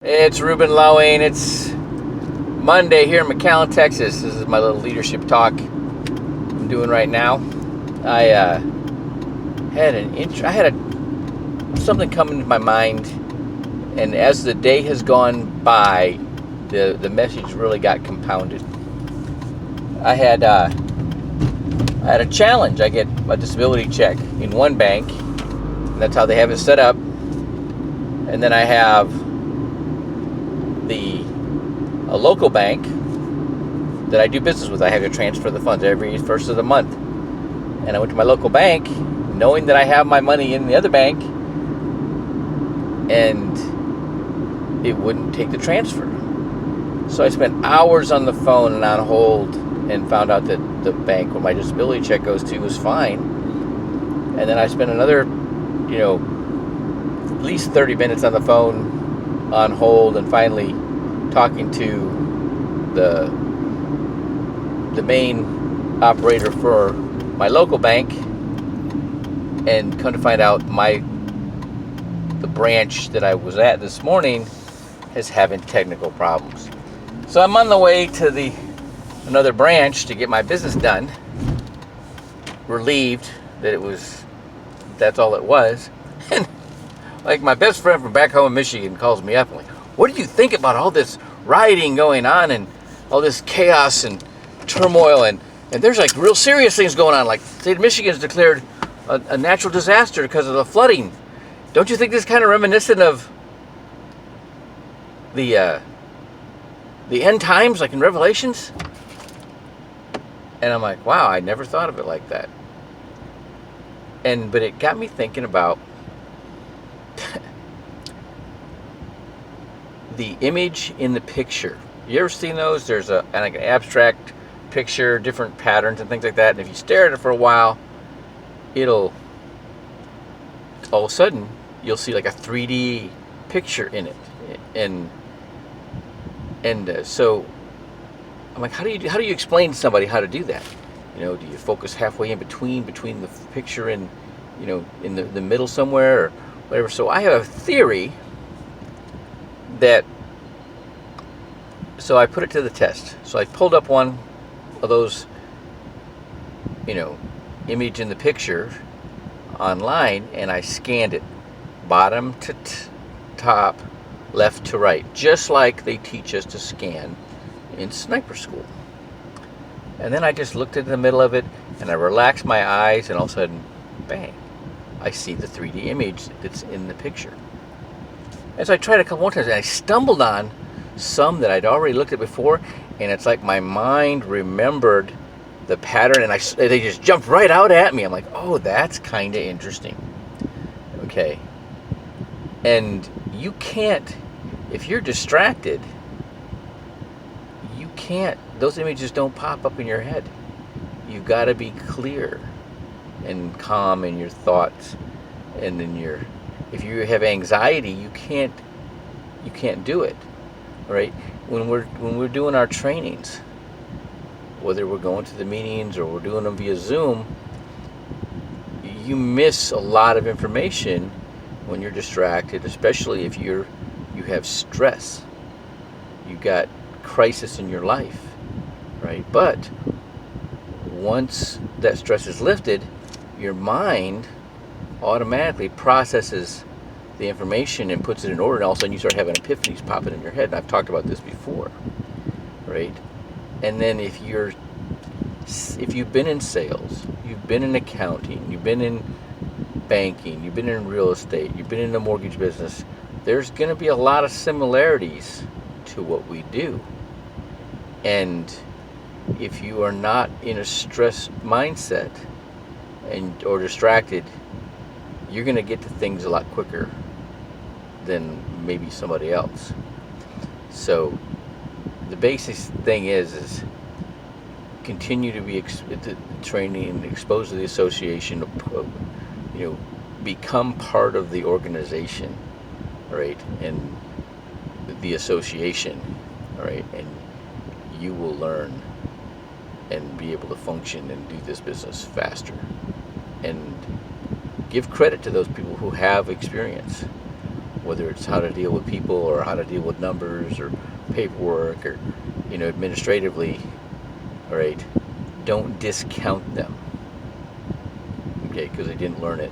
It's Ruben Lowing. It's Monday here in McAllen, Texas. This is my little leadership talk I'm doing right now. I had something come into my mind, and as the day has gone by, the message really got compounded. I had a challenge. I get a disability check in one bank, and that's how they have it set up. And then I have a local bank that I do business with. I have to transfer the funds every first of the month. And I went to my local bank knowing that I have my money in the other bank, and it wouldn't take the transfer. So I spent hours on the phone and on hold and found out that the bank where my disability check goes to was fine. And then I spent another, at least 30 minutes on the phone on hold, and finally talking to the main operator for my local bank, and come to find out the branch that I was at this morning is having technical problems. So I'm on the way to another branch to get my business done, relieved that that's all it was. And like, my best friend from back home in Michigan calls me up and like, what do you think about all this rioting going on and all this chaos and turmoil, and there's like real serious things going on, like the state of Michigan has declared a natural disaster because of the flooding. Don't you think this is kind of reminiscent of the end times, like in Revelations? And I'm like, wow, I never thought of it like that. But it got me thinking about the image in the picture. You ever seen those? There's an abstract picture, different patterns and things like that. And if you stare at it for a while, all of a sudden, you'll see like a 3D picture in it. So I'm like, how do you explain to somebody how to do that? Do you focus halfway in between the picture and, in the middle somewhere or whatever? So I have a theory so I put it to the test. So I pulled up one of those, image in the picture online, and I scanned it bottom to top, left to right, just like they teach us to scan in sniper school. And then I just looked into the middle of it, and I relaxed my eyes, and all of a sudden, bang, I see the 3D image that's in the picture. And so I tried a couple more times, and I stumbled on some that I'd already looked at before, and it's like my mind remembered the pattern, and they just jumped right out at me. I'm like, oh, that's kind of interesting. Okay. And you can't, if you're distracted, those images don't pop up in your head. You've got to be clear and calm in your thoughts, and if you have anxiety, you can't do it. Right? When we're doing our trainings, whether we're going to the meetings or we're doing them via Zoom, you miss a lot of information when you're distracted, especially if you have stress. You got crisis in your life, right? But once that stress is lifted, your mind automatically processes the information and puts it in order, and all of a sudden you start having epiphanies popping in your head. And I've talked about this before, right? And then if you've been in sales, you've been in accounting, you've been in banking, you've been in real estate, you've been in the mortgage business, there's going to be a lot of similarities to what we do. And if you are not in a stressed mindset or distracted, you're going to get to things a lot quicker than maybe somebody else. So the basic thing is continue to be training and exposed to the association, become part of the organization, right? And the association, right? And you will learn and be able to function and do this business faster. And give credit to those people who have experience. whether it's how to deal with people or how to deal with numbers or paperwork or, administratively, all right, don't discount them, okay, because they didn't learn it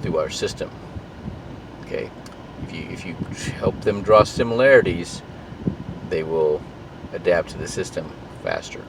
through our system, okay. If you help them draw similarities, they will adapt to the system faster.